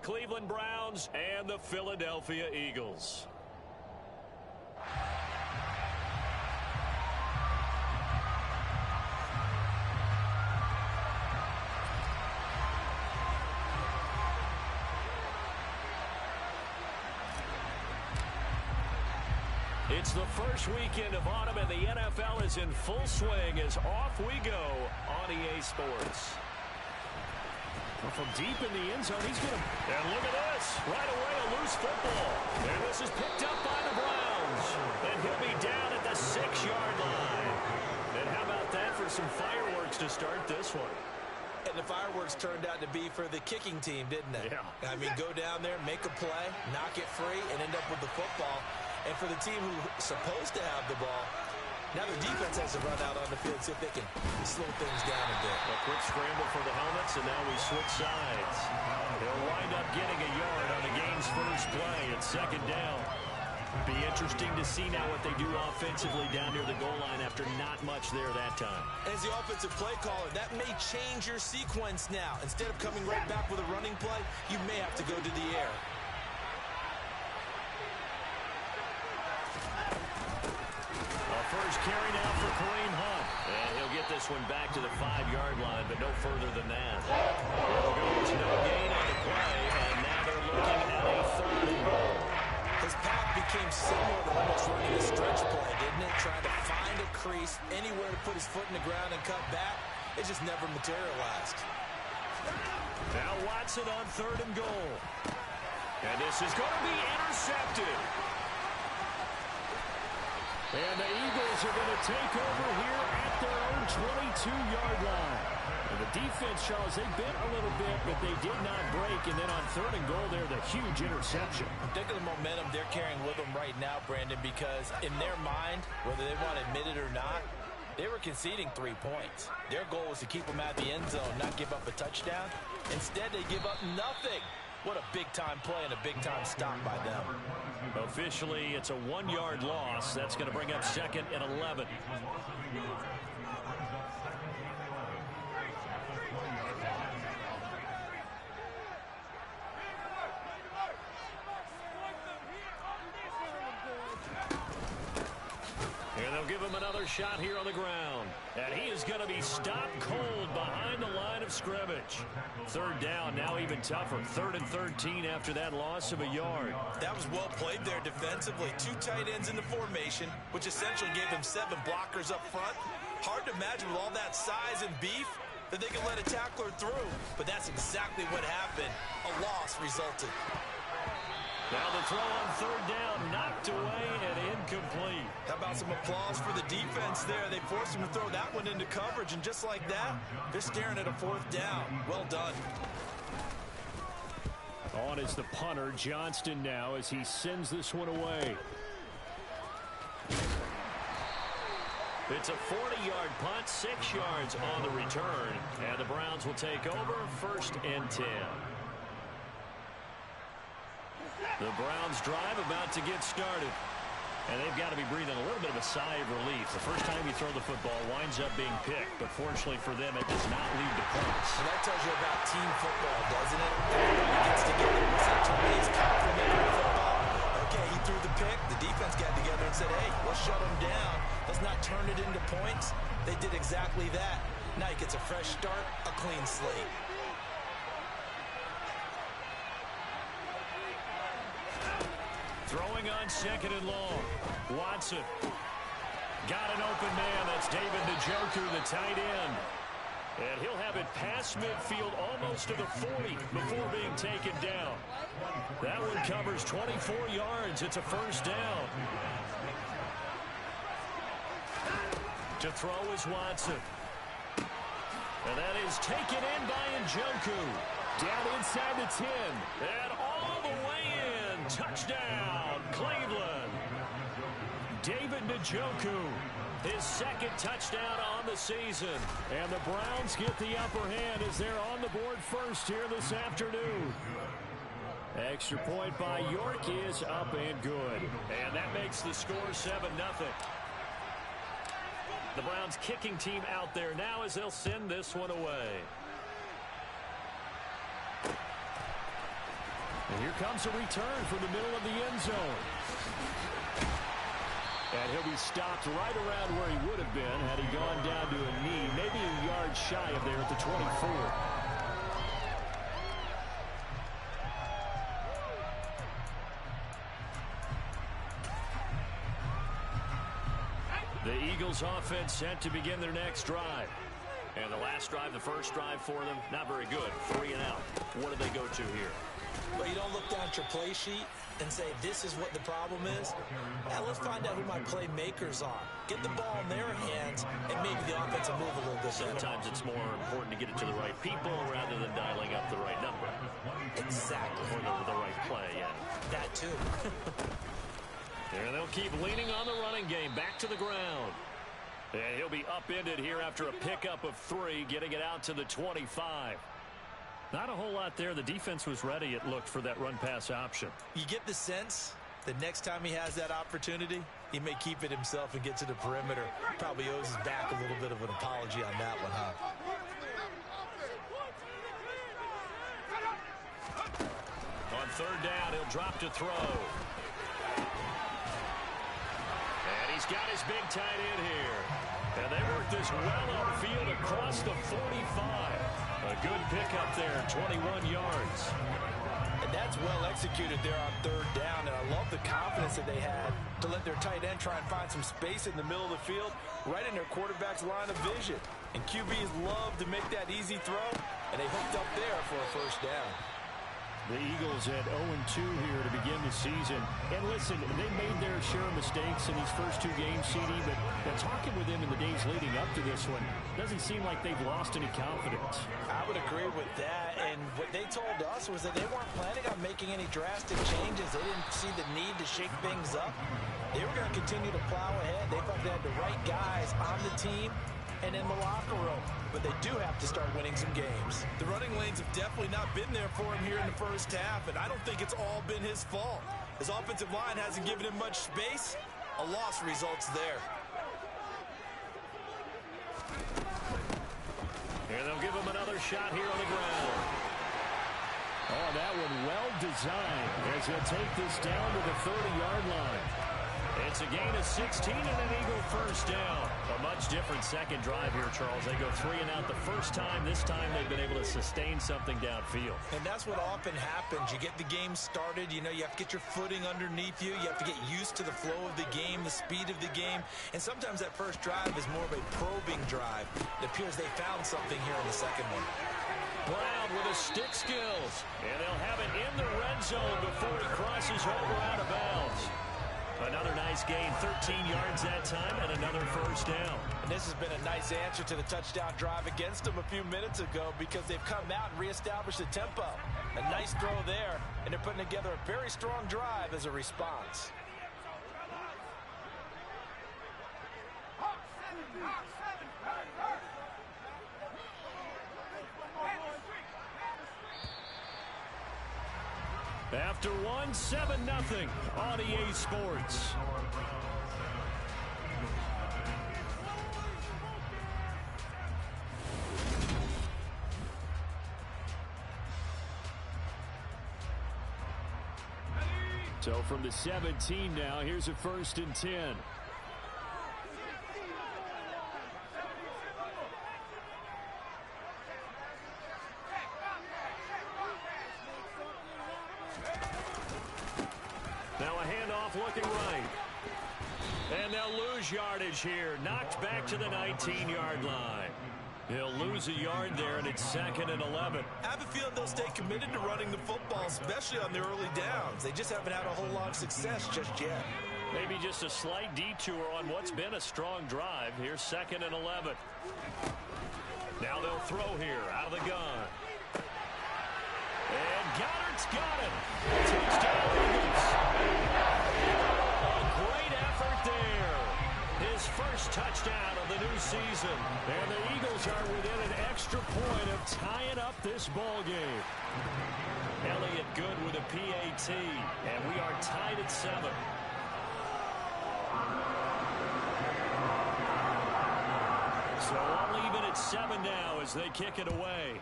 Cleveland Browns and the Philadelphia Eagles. It's the first weekend of autumn, and the NFL is in full swing as off we go on EA Sports. Well, from deep in the end zone, he's going to... And look at this. Right away, a loose football. And this is picked up by the Browns. And he'll be down at the 6-yard line. And how about that for some fireworks to start this one? And the fireworks turned out to be for the kicking team, didn't they? Yeah. I mean, go down there, make a play, knock it free, and end up with the football. And for the team who's supposed to have the ball, now the defense has to run out on the field, see if they can slow things down a bit. A quick scramble for the helmets, and now we switch sides. They'll wind up getting a yard on the game's first play. It's second down. Be interesting to see now what they do offensively down near the goal line after not much there that time. As the offensive play caller, that may change your sequence now. Instead of coming right back with a running play, you may have to go to the air. First carry now for Kareem Hunt. And he'll get this one back to the 5-yard line, but no further than that. There goes no gain on the play, and now they're looking at a 3rd and goal. His path became similar to almost running a stretch play, didn't it? Trying to find a crease, anywhere to put his foot in the ground and cut back. It just never materialized. Now Watson on 3rd and goal. And this is going to be intercepted. And the Eagles are going to take over here at their own 22-yard line. And the defense, Charles, they bit a little bit, but they did not break. And then on 3rd and goal there, the huge interception. Think of the momentum they're carrying with them right now, Brandon, because in their mind, whether they want to admit it or not, they were conceding 3 points. Their goal was to keep them at the end zone, not give up a touchdown. Instead, they give up nothing. What a big-time play and a big-time stop by them. Officially, it's a 1-yard loss. That's going to bring up 2nd and 11. And they'll give him another shot here on the ground. And he is going to be stopped cold behind the line of scrimmage. 3rd down, now even tougher. 3rd and 13 after that loss of a yard. That was well played there defensively. 2 tight ends in the formation, which essentially gave them 7 blockers up front. Hard to imagine with all that size and beef that they could let a tackler through. But that's exactly what happened. A loss resulted. Now the throw on 3rd down, knocked away and incomplete. How about some applause for the defense there? They forced him to throw that one into coverage, and just like that, they're staring at a 4th down. Well done. On is the punter, Johnston now, as he sends this one away. It's a 40-yard punt, 6 yards on the return, and the Browns will take over 1st and 10. The Browns drive about to get started. And they've got to be breathing a little bit of a sigh of relief. The first time you throw the football winds up being picked, but fortunately for them, it does not lead to points. And that tells you about team football, doesn't it? Everybody gets together. What's that term? It's complementary football. Okay, he threw the pick. The defense got together and said, hey, let's shut him down. Let's not turn it into points. They did exactly that. Now he gets a fresh start, a clean slate. Throwing on 2nd and long. Watson. Got an open man. That's David Njoku, the tight end. And he'll have it past midfield almost to the 40 before being taken down. That one covers 24 yards. It's a 1st down. To throw is Watson. And that is taken in by Njoku. Down inside the 10. And all the way in. Touchdown, Cleveland. David Njoku, his 2nd touchdown on the season. And the Browns get the upper hand as they're on the board first here this afternoon. Extra point by York is up and good. And that makes the score 7-0. The Browns kicking team out there now as they'll send this one away. And here comes a return from the middle of the end zone. And he'll be stopped right around where he would have been had he gone down to a knee, maybe a yard shy of there at the 24. The Eagles offense set to begin their next drive. And the last drive, the first drive for them, not very good. 3 and out. What do they go to here? Well, you don't look down at your play sheet and say, this is what the problem is. Now, let's find out who my playmakers are. Get the ball in their hands, and maybe the offense will move a little bit. Sometimes it's more important to get it to the right people rather than dialing up the right number. Exactly. Or the right play, yeah. That, too. And they'll keep leaning on the running game. Back to the ground. And he'll be upended here after a pickup of 3, getting it out to the 25. Not a whole lot there. The defense was ready, it looked, for that run-pass option. You get the sense that next time he has that opportunity, he may keep it himself and get to the perimeter. Probably owes his back a little bit of an apology on that one, huh? On third down, he'll drop to throw. And he's got his big tight end here. And they work this well upfield across the 45. A good pickup there, 21 yards. And that's well executed there on third down. And I love the confidence that they had to let their tight end try and find some space in the middle of the field, right in their quarterback's line of vision. And QBs love to make that easy throw, and they hooked up there for a first down. The Eagles at 0-2 here to begin the season. And listen, they made their share of mistakes in these first 2 games, CD, but talking with them in the days leading up to this one, doesn't seem like they've lost any confidence. I would agree with that. And what they told us was that they weren't planning on making any drastic changes. They didn't see the need to shake things up. They were going to continue to plow ahead. They thought they had the right guys on the team and in the locker room. But they do have to start winning some games. The running lanes have definitely not been there for him here in the first half, and I don't think it's all been his fault. His offensive line hasn't given him much space. A loss results there. And they'll give him another shot here on the ground. Oh, that one well designed as he'll take this down to the 30-yard line. It's a gain of 16 and an Eagle first down. A much different second drive here, Charles. They go 3 and out the first time. This time they've been able to sustain something downfield. And that's what often happens. You get the game started. You know, you have to get your footing underneath you. You have to get used to the flow of the game, the speed of the game. And sometimes that first drive is more of a probing drive. It appears they found something here in the second one. Brown with his stick skills. And they'll have it in the red zone before he crosses over out of bounds. Another nice gain, 13 yards that time, and another first down. And this has been a nice answer to the touchdown drive against them a few minutes ago because they've come out and reestablished the tempo. A nice throw there, and they're putting together a very strong drive as a response. After one, 7-0 on EA Sports. So from the 17 now, here's a 1st and 10. Now a handoff looking right. And they'll lose yardage here. Knocked back to the 19-yard line. They'll lose a yard there, and it's 2nd and 11. I have a feeling they'll stay committed to running the football, especially on the early downs. They just haven't had a whole lot of success just yet. Maybe just a slight detour on what's been a strong drive. Here's 2nd and 11. Now they'll throw here out of the gun. And Goddard's got it. Touchdown Eagles. A great effort there. His first touchdown of the new season. And the Eagles are within an extra point of tying up this ball game. Elliott good with a PAT. And we are tied at 7. So all even at 7 now as they kick it away.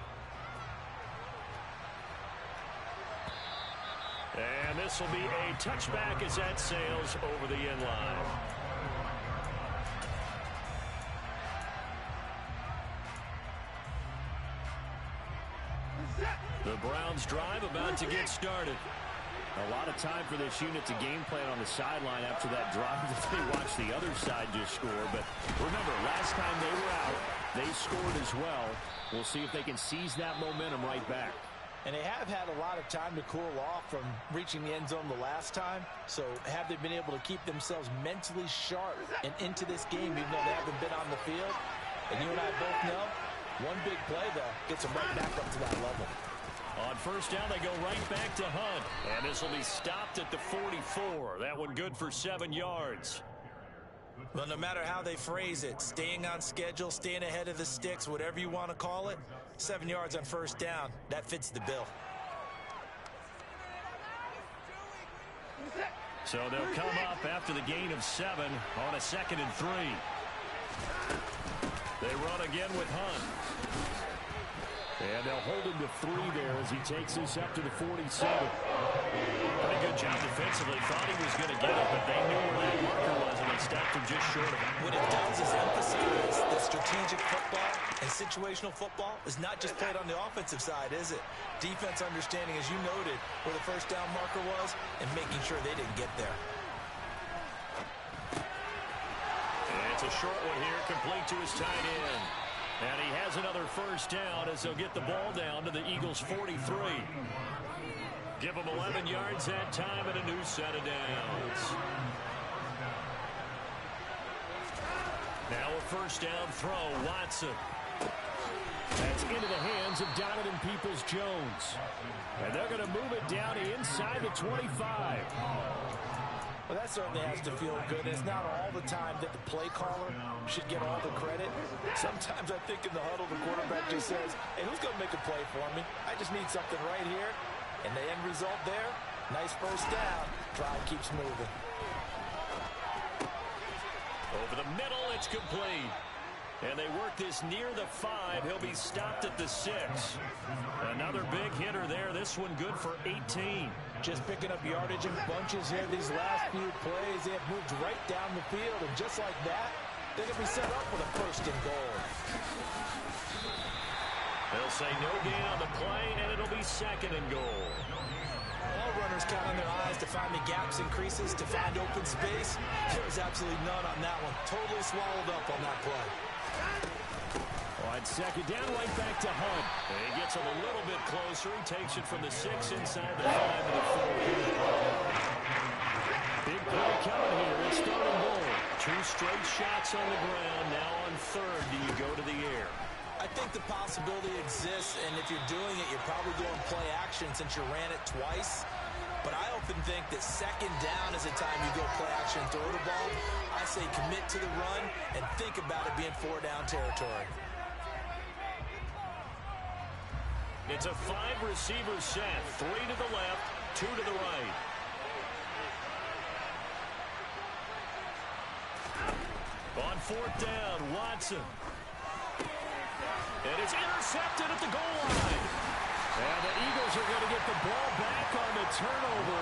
this will be a touchback as that sails over the end line. The Browns drive about to get started. A lot of time for this unit to game plan on the sideline after that drive that they watched the other side just score. But remember, last time they were out, they scored as well. We'll see if they can seize that momentum right back. And they have had a lot of time to cool off from reaching the end zone the last time. So have they been able to keep themselves mentally sharp and into this game even though they haven't been on the field? And you and I both know, one big play, though, gets them right back up to that level. On first down, they go right back to Hunt. And this will be stopped at the 44. That one good for 7 yards. Well, no matter how they phrase it, staying on schedule, staying ahead of the sticks, whatever you want to call it, 7 yards on first down, that fits the bill. So they'll come up after the gain of 7 on a 2nd and 3. They run again with Hunt. And they'll hold him to 3 there as he takes this up to the 47. Pretty good job defensively. Thought he was going to get it, but they knew where that marker was, and they stopped him just short of it. What it does is emphasize that strategic football and situational football is not just played on the offensive side, is it? Defense understanding, as you noted, where the first down marker was and making sure they didn't get there. And it's a short one here, complete to his tight end. And he has another first down as they'll get the ball down to the Eagles' 43. Give them 11 yards that time and a new set of downs. Now a first down throw, Watson. That's into the hands of Donovan Peoples-Jones. And they're going to move it down inside the 25. Well, that certainly has to feel good. It's not all the time that the play caller should get all the credit. Sometimes I think in the huddle, the quarterback just says, hey, who's going to make a play for me? I just need something right here. And the end result there, nice first down. Drive keeps moving. Over the middle, it's complete. And they work this near the 5. He'll be stopped at the 6. Another big hitter there. This one good for 18. Just picking up yardage in bunches here. These last few plays, they have moved right down the field. And just like that, they're going to be set up with a first and goal. They'll say no gain on the play, and it'll be 2nd and goal. All runners count on their eyes to find the gaps and creases, to find open space. There was absolutely none on that one. Totally swallowed up on that play. On 2nd down, right back to Hunt. And he gets him a little bit closer. He takes it from the 6 inside the 5 to the 4. Big play coming here. It's 3rd and goal. 2 straight shots on the ground. Now on 3rd, do you go to the air? I think the possibility exists, and if you're doing it, you're probably going play action since you ran it twice. But I often think that 2nd down is the time you go play action and throw the ball. I say commit to the run and think about it being 4-down territory. It's a 5-receiver set. 3 to the left, 2 to the right. On 4th down, Watson. And it's intercepted at the goal line. And the Eagles are going to get the ball back on the turnover.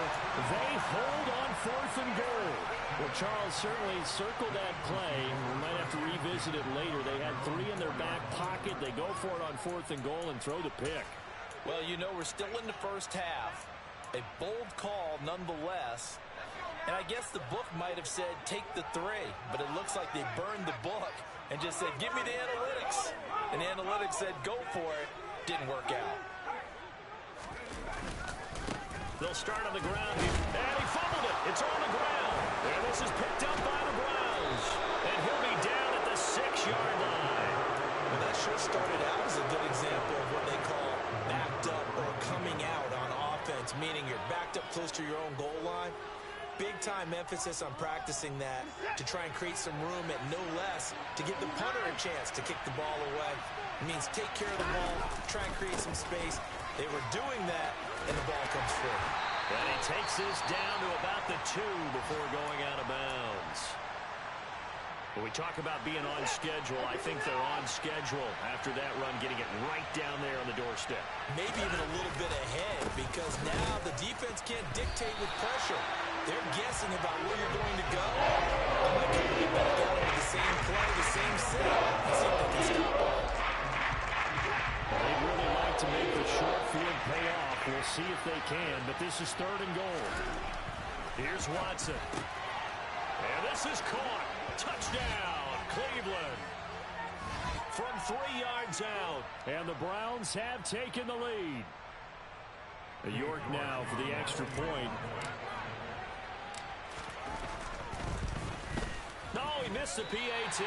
They hold on 4th and goal. Well, Charles certainly circled that play. We might have to revisit it later. They had 3 in their back pocket. They go for it on 4th and goal and throw the pick. Well, you know, we're still in the first half. A bold call nonetheless. And I guess the book might have said take the 3, but it looks like they burned the book and just said, give me the analytics. And the analytics said, go for it. Didn't work out. They'll start on the ground here. And he fumbled it. It's on the ground. And this is picked up by the Browns. And he'll be down at the 6-yard line. Well, that sure started out as a good example of what they call backed up or coming out on offense, meaning you're backed up close to your own goal line. Big-time emphasis on practicing that to try and create some room at no less to give the punter a chance to kick the ball away. It means take care of the ball, try and create some space. They were doing that, and the ball comes through. And he takes this down to about the 2 before going out of bounds. When we talk about being on schedule, I think they're on schedule after that run, getting it right down there on the doorstep. Maybe even a little bit ahead, because now the defense can't dictate with pressure. They're guessing about where you're going to go. I might kind of get back at them with the same play, the same set, and see if they can stop it. They'd really like to make the short field pay off. We'll see if they can, but this is 3rd and goal. Here's Watson. And this is caught. Touchdown, Cleveland. From 3 yards out. And the Browns have taken the lead. York now for the extra point. No, he missed the PAT.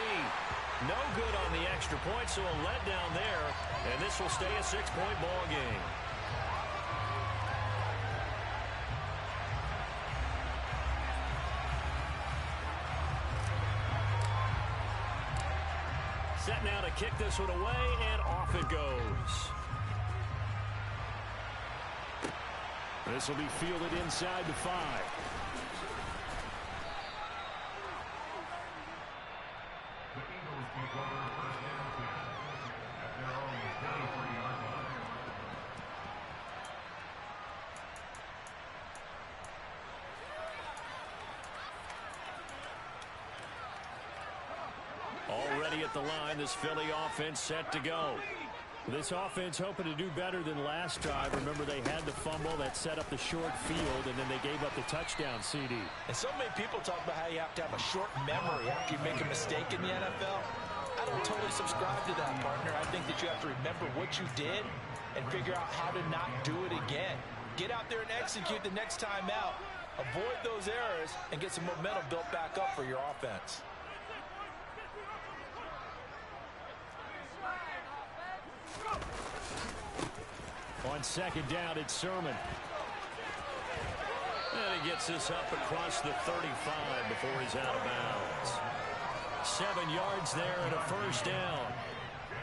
No good on the extra point, so a letdown there. And this will stay a 6-point ball game. Set now to kick this one away, and off it goes. This will be fielded inside the 5. The Eagles take over first down 10 at their own 23-yard line. Already at the line, this Philly offense set to go. This offense hoping to do better than last drive. Remember, they had the fumble that set up the short field, and then they gave up the touchdown CD. And so many people talk about how you have to have a short memory after you make a mistake in the NFL. I don't totally subscribe to that, partner. I think that you have to remember what you did and figure out how to not do it again. Get out there and execute the next time out. Avoid those errors and get some momentum built back up for your offense. On 2nd down, it's Sermon. And he gets this up across the 35 before he's out of bounds. 7 yards there and a first down.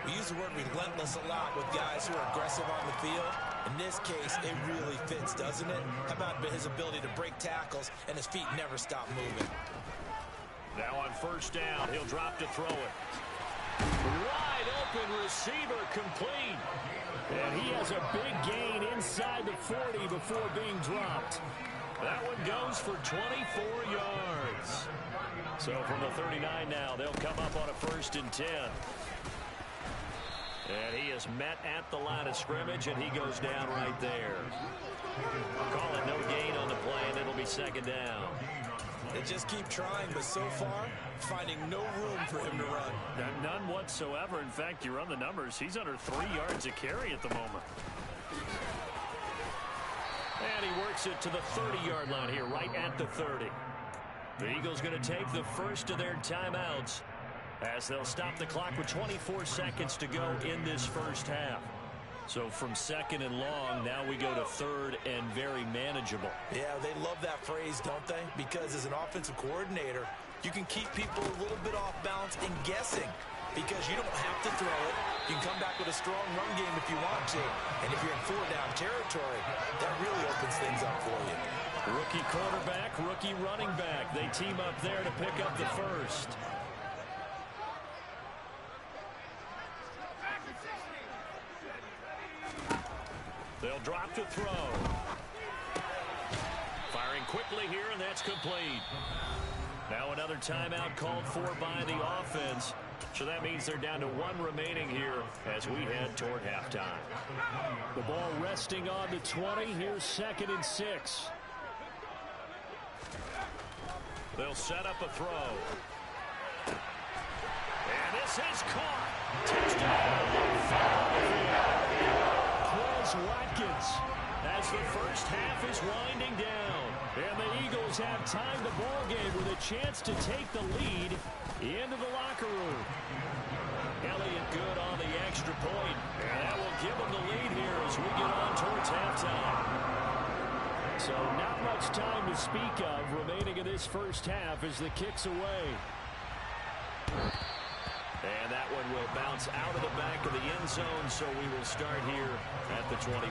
We use the word relentless a lot with guys who are aggressive on the field. In this case, it really fits, doesn't it? How about his ability to break tackles and his feet never stop moving? Now on 1st down, he'll drop to throw it. Wide open receiver, complete. And he has a big gain inside the 40 before being dropped. That one goes for 24 yards. So from the 39 now, they'll come up on a 1st and 10. And he is met at the line of scrimmage, and he goes down right there. Call it no gain on the play, and it'll be 2nd down. They just keep trying, but so far, finding no room for him to run. None whatsoever. In fact, you run the numbers, he's under 3 yards a carry at the moment. And he works it to the 30-yard line here, right at the 30. The Eagles going to take the first of their timeouts as they'll stop the clock with 24 seconds to go in this first half. So from 2nd and long, now we go to 3rd and very manageable. Yeah, they love that phrase, don't they? Because as an offensive coordinator, you can keep people a little bit off balance and guessing because you don't have to throw it. You can come back with a strong run game if you want to. And if you're in 4-down territory, that really opens things up for you. Rookie quarterback, rookie running back. They team up there to pick up the first. They'll drop to throw. Firing quickly here, and that's complete. Now another timeout called for by the offense. So that means they're down to 1 remaining here as we head toward halftime. The ball resting on the 20. Here's 2nd and 6. They'll set up a throw. And this is caught. Touchdown. Watkins as the first half is winding down. And the Eagles have tied the ball game with a chance to take the lead into the locker room. Elliott good on the extra point. And that will give them the lead here as we get on towards halftime. So not much time to speak of remaining in this first half as the kick's away. And that one will bounce out of the back of the end zone, so we will start here at the 25.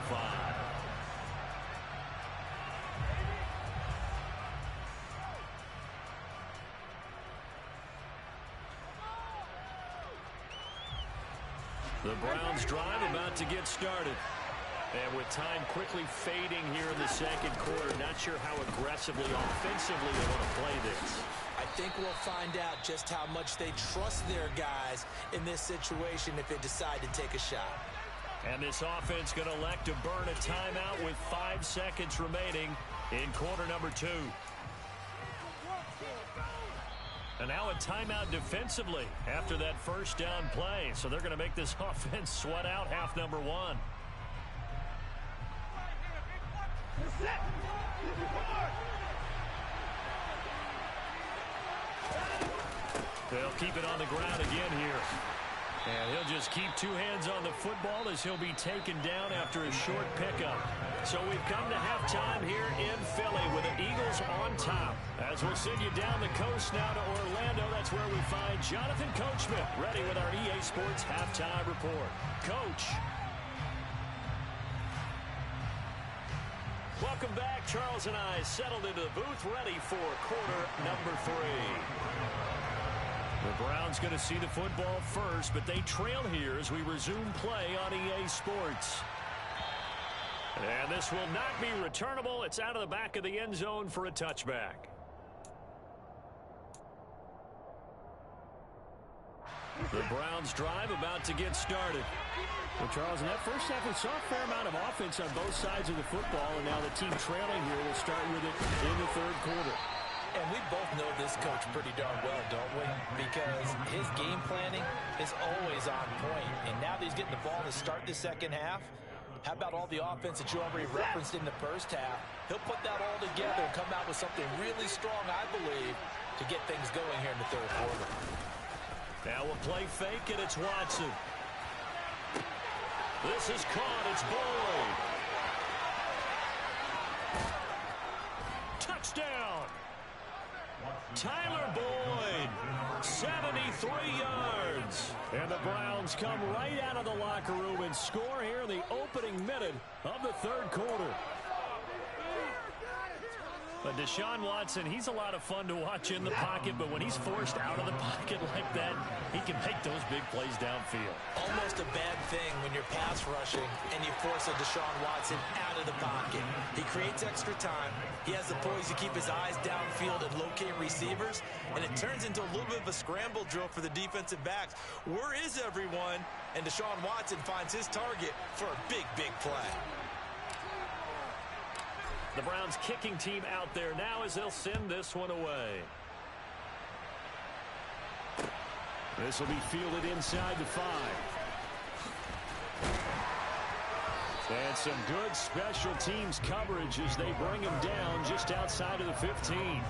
The Browns drive about to get started. And with time quickly fading here in the second quarter, not sure how aggressively, offensively they want to play this. I think we'll find out just how much they trust their guys in this situation if they decide to take a shot. And this offense going to elect to burn a timeout with 5 seconds remaining in quarter number 2. And now a timeout defensively after that first down play. So they're going to make this offense sweat out half number 1. They'll keep it on the ground again here. And he'll just keep 2 hands on the football as he'll be taken down after a short pickup. So we've come to halftime here in Philly with the Eagles on top. As we'll send you down the coast now to Orlando, that's where we find Jonathan Coachman ready with our EA Sports Halftime Report. Coach. Welcome back. Charles and I settled into the booth ready for quarter number 3. The Browns going to see the football first, but they trail here as we resume play on EA Sports. And this will not be returnable. It's out of the back of the end zone for a touchback. The Browns drive about to get started. Well, Charles, in that first half, we saw a fair amount of offense on both sides of the football, and now the team trailing here will start with it in the third quarter. And we both know this coach pretty darn well, don't we? Because his game planning is always on point. And now that he's getting the ball to start the second half, how about all the offense that you already referenced in the first half? He'll put that all together and come out with something really strong, I believe, to get things going here in the third quarter. Now we'll play fake, and it's Watson. This is caught. It's Boyd. Touchdown. Tyler Boyd, 73 yards. And the Browns come right out of the locker room and score here in the opening minute of the third quarter. But Deshaun Watson, he's a lot of fun to watch in the pocket, but when he's forced out of the pocket like that, he can make those big plays downfield. Almost a bad thing when you're pass rushing and you force a Deshaun Watson out of the pocket. He creates extra time. He has the poise to keep his eyes downfield and locate receivers, and it turns into a little bit of a scramble drill for the defensive backs. Where is everyone? And Deshaun Watson finds his target for a big, big play. The Browns kicking team out there now as they'll send this one away. This will be fielded inside the 5. And some good special teams coverage as they bring him down just outside of the 15.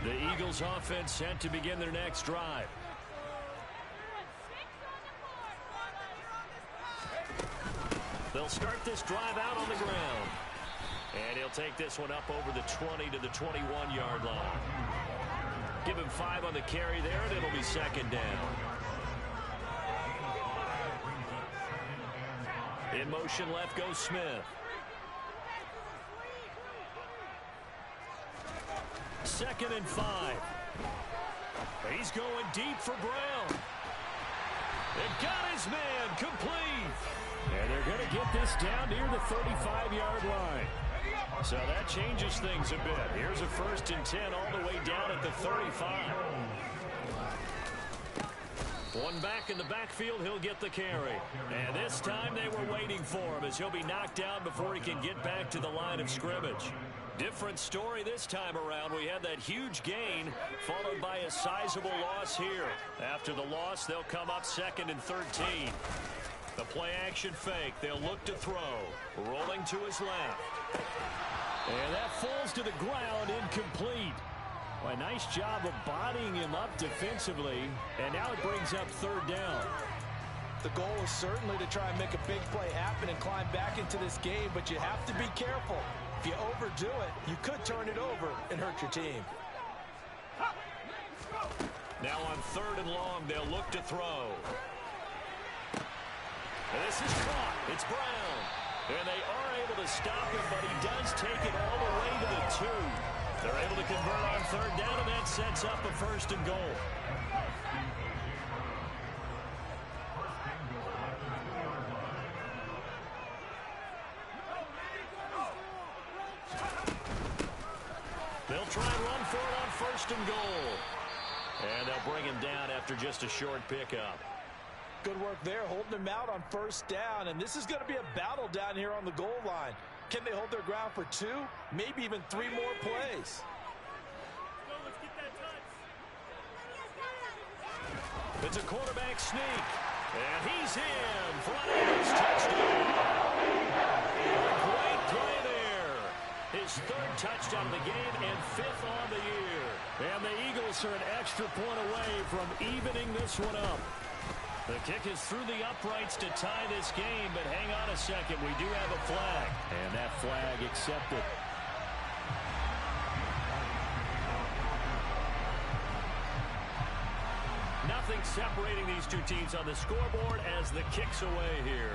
The Eagles offense set to begin their next drive. They'll start this drive out on the ground. And he'll take this one up over the 20 to the 21-yard line. Give him 5 on the carry there, and it'll be second down. In motion left goes Smith. Second and 5. He's going deep for Brown. And got his man complete. And they're going to get this down near the 35-yard line. So that changes things a bit. Here's a 1st and 10 all the way down at the 35. One back in the backfield, he'll get the carry. And this time they were waiting for him as he'll be knocked down before he can get back to the line of scrimmage. Different story this time around. We had that huge gain followed by a sizable loss here. After the loss, they'll come up 2nd and 13. The play-action fake. They'll look to throw. Rolling to his left. And that falls to the ground, incomplete. Well, a nice job of bodying him up defensively. And now it brings up 3rd down. The goal is certainly to try and make a big play happen and climb back into this game, but you have to be careful. If you overdo it, you could turn it over and hurt your team. Now on 3rd and long, they'll look to throw. And this is caught. It's Brown. And they are able to stop him, but he does take it all the way to the 2. They're able to convert on third down, and that sets up a 1st and goal. They'll try and run for it on 1st and goal. And they'll bring him down after just a short pickup. Good work there, holding him out on 1st down. And this is going to be a battle down here on the goal line. Can they hold their ground for 2, maybe even 3 more plays? It's a quarterback sneak. And he's in for an Eagles touchdown. Great play there. His 3rd touchdown of the game and 5th on the year. And the Eagles are an extra point away from evening this one up. The kick is through the uprights to tie this game, but hang on a second. We do have a flag. And that flag accepted. Nothing separating these two teams on the scoreboard as the kick's away here.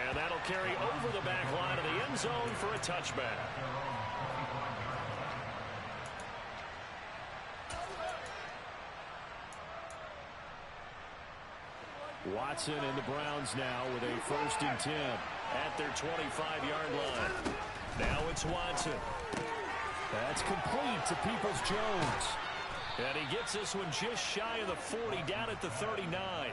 And that'll carry over the back line of the end zone for a touchback. Watson and the Browns now with a 1st and 10 at their 25-yard line. Now it's Watson. That's complete to Peoples-Jones. And he gets this one just shy of the 40, down at the 39.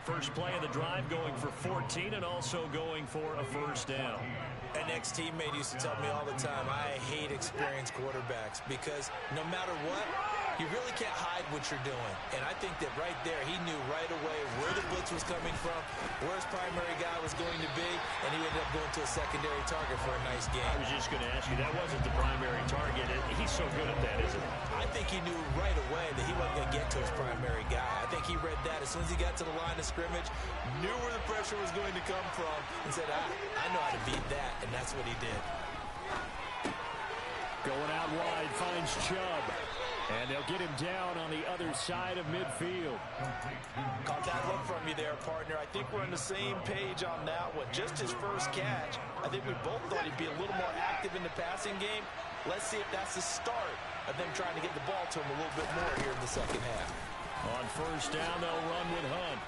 First play of the drive going for 14 and also going for a 1st down. An ex-teammate used to tell me all the time, I hate experienced quarterbacks because no matter what, you really can't hide what you're doing. And I think that right there, he knew right away where the blitz was coming from, where his primary guy was going to be, and he ended up going to a secondary target for a nice game. I was just going to ask you, that wasn't the primary target. He's so good at that, isn't he? I think he knew right away that he wasn't going to get to his primary guy. I think he read that as soon as he got to the line of scrimmage, knew where the pressure was going to come from, and said, I know how to beat that, and that's what he did. Going out wide, finds Chubb. And they'll get him down on the other side of midfield. Caught that look from you there, partner. I think we're on the same page on that one. Just his first catch. I think we both thought he'd be a little more active in the passing game. Let's see if that's the start of them trying to get the ball to him a little bit more here in the second half. On 1st down, they'll run with Hunt.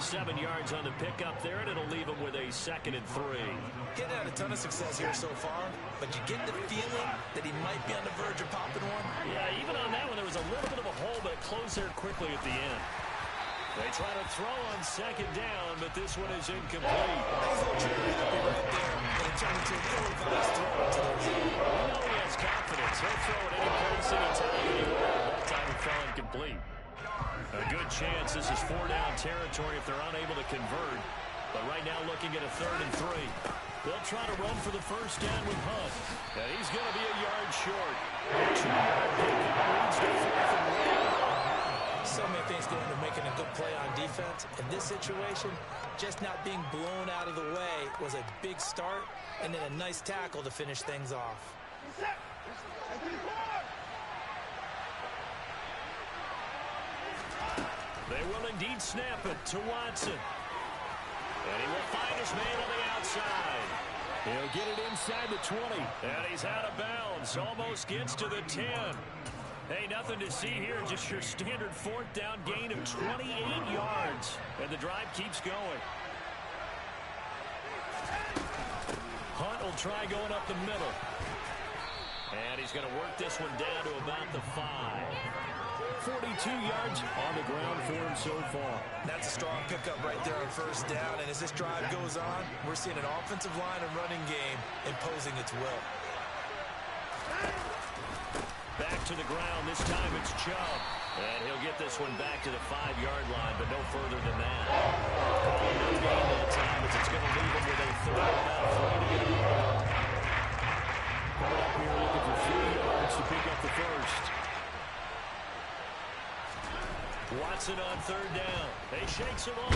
7 yards on the pickup there, and it'll leave him with a 2nd and 3. Getting had a ton of success here so far, but you get the feeling that he might be on the verge of popping one. Yeah, even on that one, there was a little bit of a hole, but it closed there quickly at the end. They try to throw on 2nd down, but this one is incomplete. He's a little trigger happy right there, and it turned into an ill-advised throw into their zone. We know he has confidence. He'll throw it any place, anytime, anywhere. That time it fell incomplete. A good chance this is 4-down territory if they're unable to convert. But right now looking at a 3rd and 3. They'll try to run for the 1st down with Hunt. And he's going to be a yard short. 2-yard pickup leads to 4th and 1. So many things go into making a good play on defense. In this situation, just not being blown out of the way was a big start, and then a nice tackle to finish things off. They will indeed snap it to Watson. And he will find his man on the outside. He'll get it inside the 20. And he's out of bounds. Almost gets to the 10. Hey, nothing to see here. Just your standard 4th down gain of 28 yards. And the drive keeps going. Hunt will try going up the middle. And he's going to work this one down to about the 5. 42 yards on the ground for him so far. That's a strong pickup right there on 1st down. And as this drive goes on, we're seeing an offensive line and running game imposing its will. Back to the ground. This time it's Chubb. And he'll get this one back to the 5-yard line, but no further than that. No gain that time as it's going to leave him with a 3rd and about 3 to go. Coming up here looking for 3 yards to pick up the 1st. Watson on 3rd down. They shakes him off.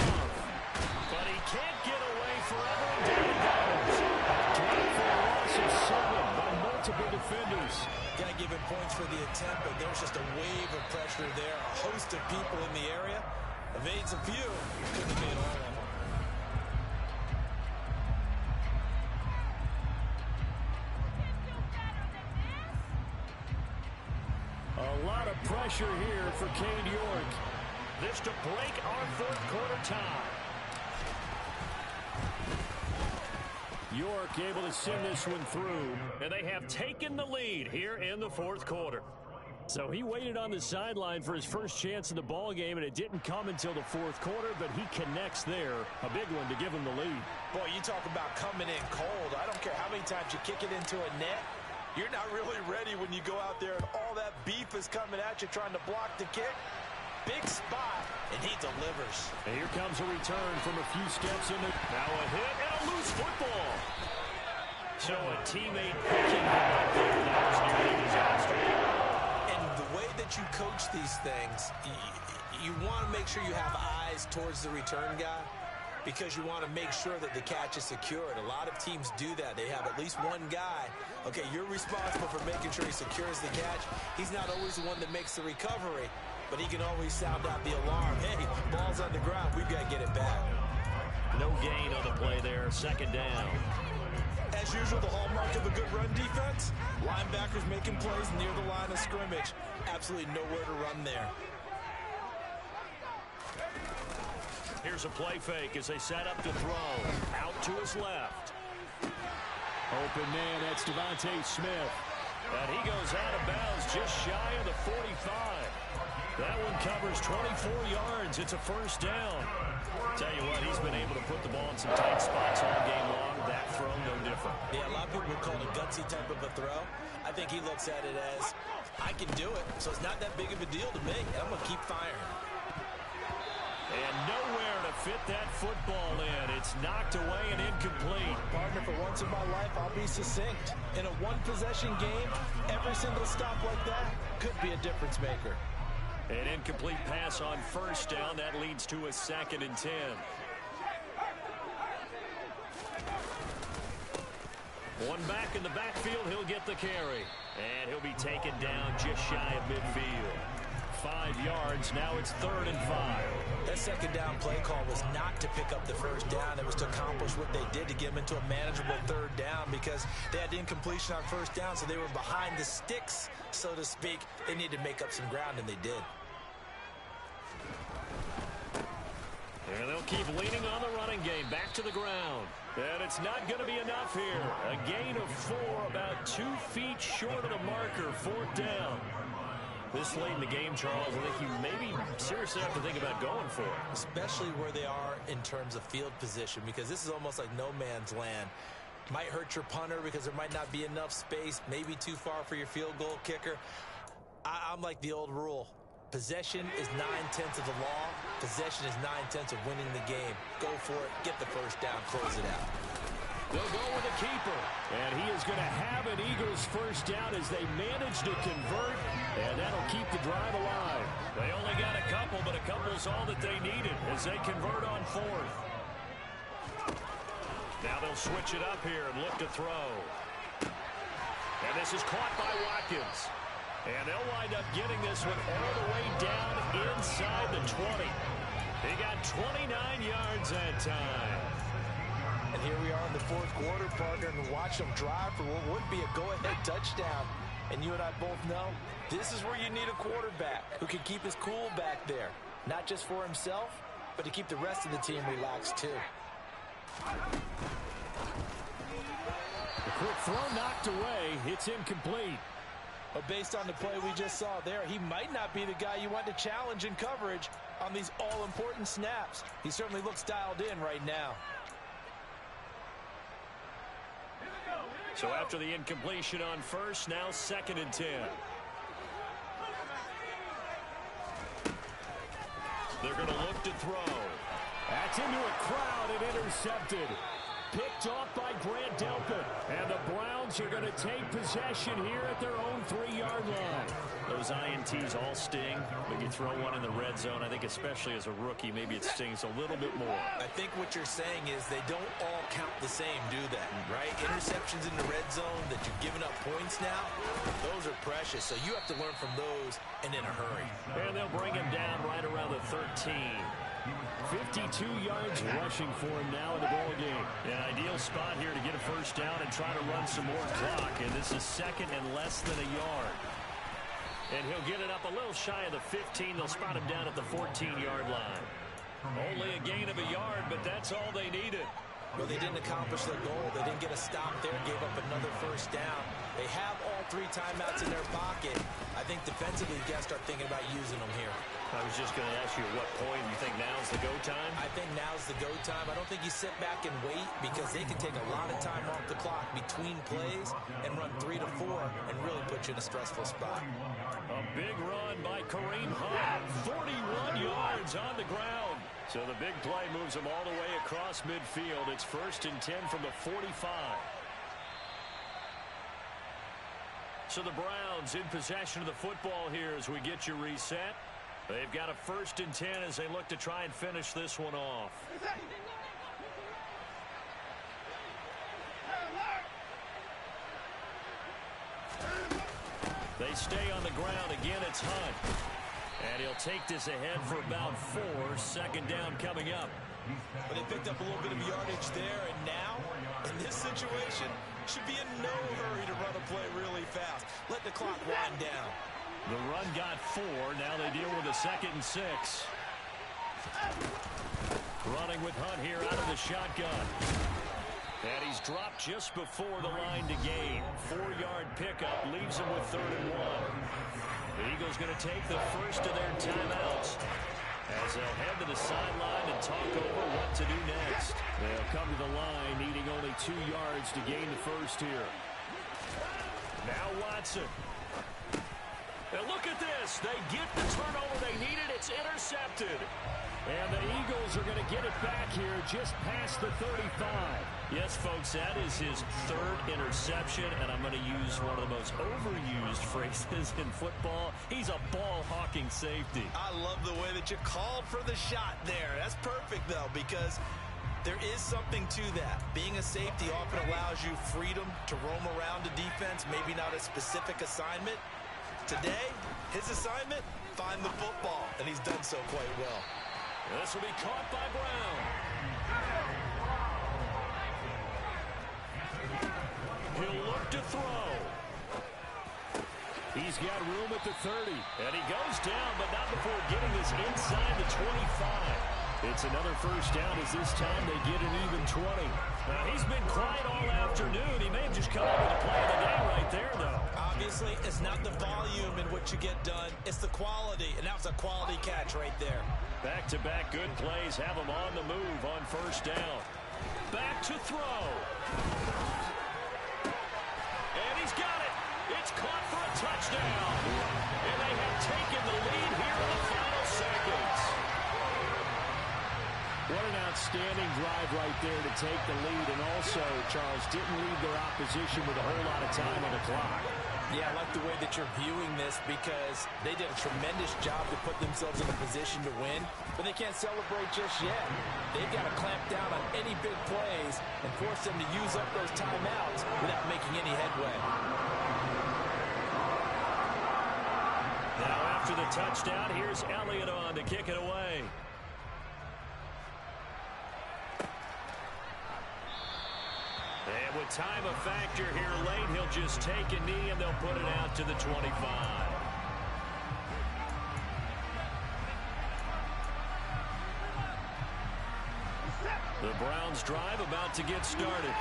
But he can't get away forever. And down he goes. Taken for a loss of 7 by multiple defenders. Got to give him points for the attempt, but there's just a wave of pressure there. A host of people in the area. Evades a few. Couldn't have made all of them. here for Cade York. This to break our fourth quarter tie. York able to send this one through, and they have taken the lead here in the fourth quarter. So he waited on the sideline for his first chance in the ball game, and it didn't come until the fourth quarter, but he connects there. A big one to give him the lead. Boy, you talk about coming in cold. I don't care how many times you kick it into a net. You're not really ready when you go out there and all that beef is coming at you trying to block the kick. Big spot, and he delivers. And here comes a return from a few steps in the... Now a hit and a loose football. So a teammate picking him up there. That was nearly a disaster. And the way that you coach these things, you want to make sure you have eyes towards the return guy because you want to make sure that the catch is secured. A lot of teams do that. They have at least one guy. Okay, you're responsible for making sure he secures the catch. He's not always the one that makes the recovery, but he can always sound out the alarm. Hey, ball's on the ground. We've got to get it back. No gain on the play there. Second down. As usual, the hallmark of a good run defense, linebackers making plays near the line of scrimmage. Absolutely nowhere to run there. Here's a play fake as they set up to throw. Out to his left. Open man, that's Devontae Smith. And he goes out of bounds just shy of the 45. That one covers 24 yards. It's a first down. Tell you what, he's been able to put the ball in some tight spots all game long. That throw, no different. Yeah, a lot of people would call it a gutsy type of a throw. I think he looks at it as, I can do it, so it's not that big of a deal to me. I'm going to keep firing. And nowhere to fit that football in. It's knocked away and incomplete. Partner, for once in my life, I'll be succinct. In a one-possession game, every single stop like that could be a difference maker. An incomplete pass on first down. That leads to a 2nd and 10. One back in the backfield. He'll get the carry. And he'll be taken down just shy of midfield. 5 yards. Now it's 3rd and 5. That second down play call was not to pick up the first down. It was to accomplish what they did to get them into a manageable 3rd down because they had incompletion on first down, so they were behind the sticks, so to speak. They needed to make up some ground, and they did. And they'll keep leaning on the running game. Back to the ground. And it's not going to be enough here. A gain of 4, about 2 feet short of the marker. 4th down. This late in the game, Charles, I think you maybe seriously have to think about going for it. Especially where they are in terms of field position, because this is almost like no man's land. Might hurt your punter because there might not be enough space, maybe too far for your field goal kicker. I'm like the old rule. Possession is 9/10 of the law. Possession is 9/10 of winning the game. Go for it. Get the first down. Close it out. They'll go with a keeper. And he is going to have an Eagles first down as they manage to convert. And that'll keep the drive alive. They only got a couple, but a couple's all that they needed as they convert on 4th. Now they'll switch it up here and look to throw. And this is caught by Watkins. And they'll wind up getting this one all the way down inside the 20. He got 29 yards that time. And here we are in the fourth quarter, partner, and watch them drive for what would be a go-ahead touchdown. And you and I both know this is where you need a quarterback who can keep his cool back there. Not just for himself, but to keep the rest of the team relaxed too. The quick throw knocked away. It's incomplete. But based on the play we just saw there, he might not be the guy you want to challenge in coverage on these all-important snaps. He certainly looks dialed in right now. So after the incompletion on first, now 2nd and 10. They're going to look to throw. That's into a crowd and intercepted. Picked off by Grant Delpit. And the Browns are going to take possession here at their own 3-yard line. Those INTs all sting, but you throw one in the red zone, I think especially as a rookie, maybe it stings a little bit more. I think what you're saying is they don't all count the same, do they? Right? Interceptions in the red zone that you've given up points now, those are precious. So you have to learn from those and in a hurry. And they'll bring him down right around the 13. 52 yards rushing for him now in the ball game. An ideal spot here to get a first down and try to run some more clock. And this is 2nd and less than a yard. And he'll get it up a little shy of the 15. They'll spot him down at the 14-yard line. Only a gain of a yard, but that's all they needed. Well, they didn't accomplish their goal. They didn't get a stop there, gave up another first down. They have all 3 timeouts in their pocket. I think defensively, you got to start thinking about using them here. I was just going to ask you at what point you think now's the go time? I think now's the go time. I don't think you sit back and wait because they can take a lot of time off the clock between plays and run 3 to 4 and really put you in a stressful spot. A big run by Kareem Hunt. 41 yards on the ground. So the big play moves them all the way across midfield. It's 1st and 10 from the 45. So the Browns in possession of the football here as we get you reset. They've got a 1st and 10 as they look to try and finish this one off. They stay on the ground. Again, it's Hunt. And he'll take this ahead for about 4. 2nd down coming up. But they picked up a little bit of yardage there, and now, in this situation, should be in no hurry to run a play really fast. Let the clock wind down. The run got 4. Now they deal with a 2nd and 6. Running with Hunt here out of the shotgun. And he's dropped just before the line to gain. 4-yard pickup leaves him with 3rd and 1. The Eagles going to take the first of their timeouts as they'll head to the sideline and talk over what to do next. They'll come to the line needing only 2 yards to gain the first here. Now Watson. And look at this. They get the turnover they needed. It's intercepted. And the Eagles are going to get it back here just past the 35. Yes, folks, that is his 3rd interception, and I'm going to use one of the most overused phrases in football. He's a ball-hawking safety. I love the way that you called for the shot there. That's perfect, though, because there is something to that. Being a safety often allows you freedom to roam around the defense, maybe not a specific assignment. Today, his assignment, find the football, and he's done so quite well. This will be caught by Brown. He'll look to throw. He's got room at the 30. And he goes down, but not before getting this inside the 25. It's another first down as this time they get an even 20. Now, he's been quiet all afternoon. He may have just come up with a play of the game right there, though. Obviously, it's not the volume in which you get done. It's the quality, and that was a quality catch right there. Back-to-back good plays have him on the move on first down. Back to throw. And he's got it. It's caught for a touchdown. And they have taken the lead here in the final seconds. What an outstanding drive right there to take the lead. And also, Charles, didn't leave their opposition with a whole lot of time on the clock. Yeah, I like the way that you're viewing this because they did a tremendous job to put themselves in a position to win, but they can't celebrate just yet. They've got to clamp down on any big plays and force them to use up those timeouts without making any headway. Now after the touchdown, here's Elliott on to kick it away. And with time a factor here late, he'll just take a knee and they'll put it out to the 25. The Browns drive about to get started.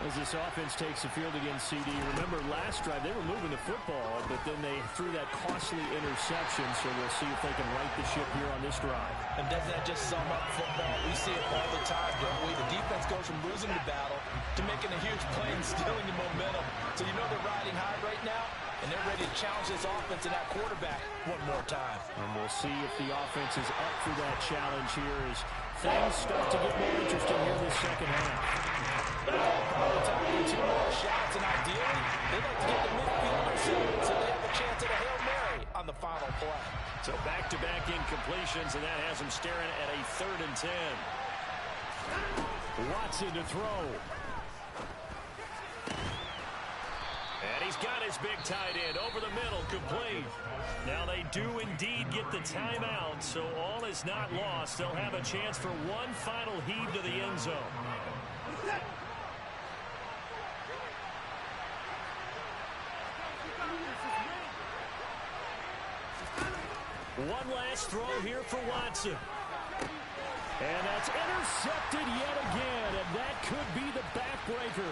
As this offense takes the field against CD. Remember, last drive, they were moving the football, but then they threw that costly interception, so we'll see if they can right the ship here on this drive. And doesn't that just sum up football? We see it all the time, don't we? The defense goes from losing the battle to making a huge play and stealing the momentum. So you know they're riding high right now, and they're ready to challenge this offense and that quarterback one more time. And we'll see if the offense is up for that challenge here as things start to get more interesting here in the second half. Probably talking 2 more shots, and ideally, they'd like to get the midfield themselves so they have a chance at a Hail Mary on the final play. So back-to-back incompletions, and that has him staring at a 3rd and 10. Watson to throw. And he's got his big tight end over the middle, complete. Now they do indeed get the timeout, so all is not lost. They'll have a chance for one final heave to the end zone. One last throw here for Watson. And that's intercepted yet again, and that could be the backbreaker.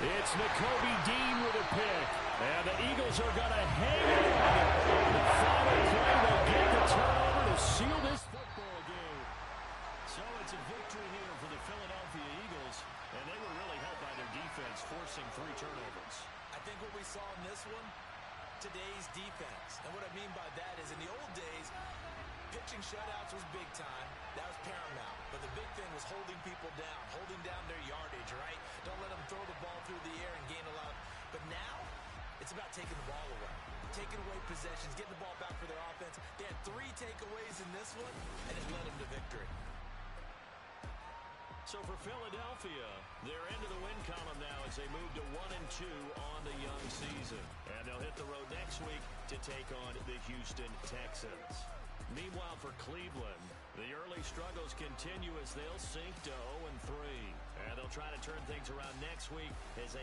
It's Nakobe Dean with a pick, and the Eagles are going to hang on. The final play will get the turnover to seal this football game. So it's a victory here for the Philadelphia Eagles, and they were really helped by their defense, forcing 3 turnovers. I think what we saw in this one, today's defense. And what I mean by that is in the old days, pitching shutouts was big time. That was paramount. But the big thing was holding people down, holding down their yardage, right? Don't let them throw the ball through the air and gain a lot. But now, it's about taking the ball away. Taking away possessions, getting the ball back for their offense. They had 3 takeaways in this one, and it led them to victory. So for Philadelphia, they're into the win column now as they move to 1-2 on the young season. And they'll hit the road next week to take on the Houston Texans. Meanwhile, for Cleveland, the early struggles continue as they'll sink to 0-3. And they'll try to turn things around next week as they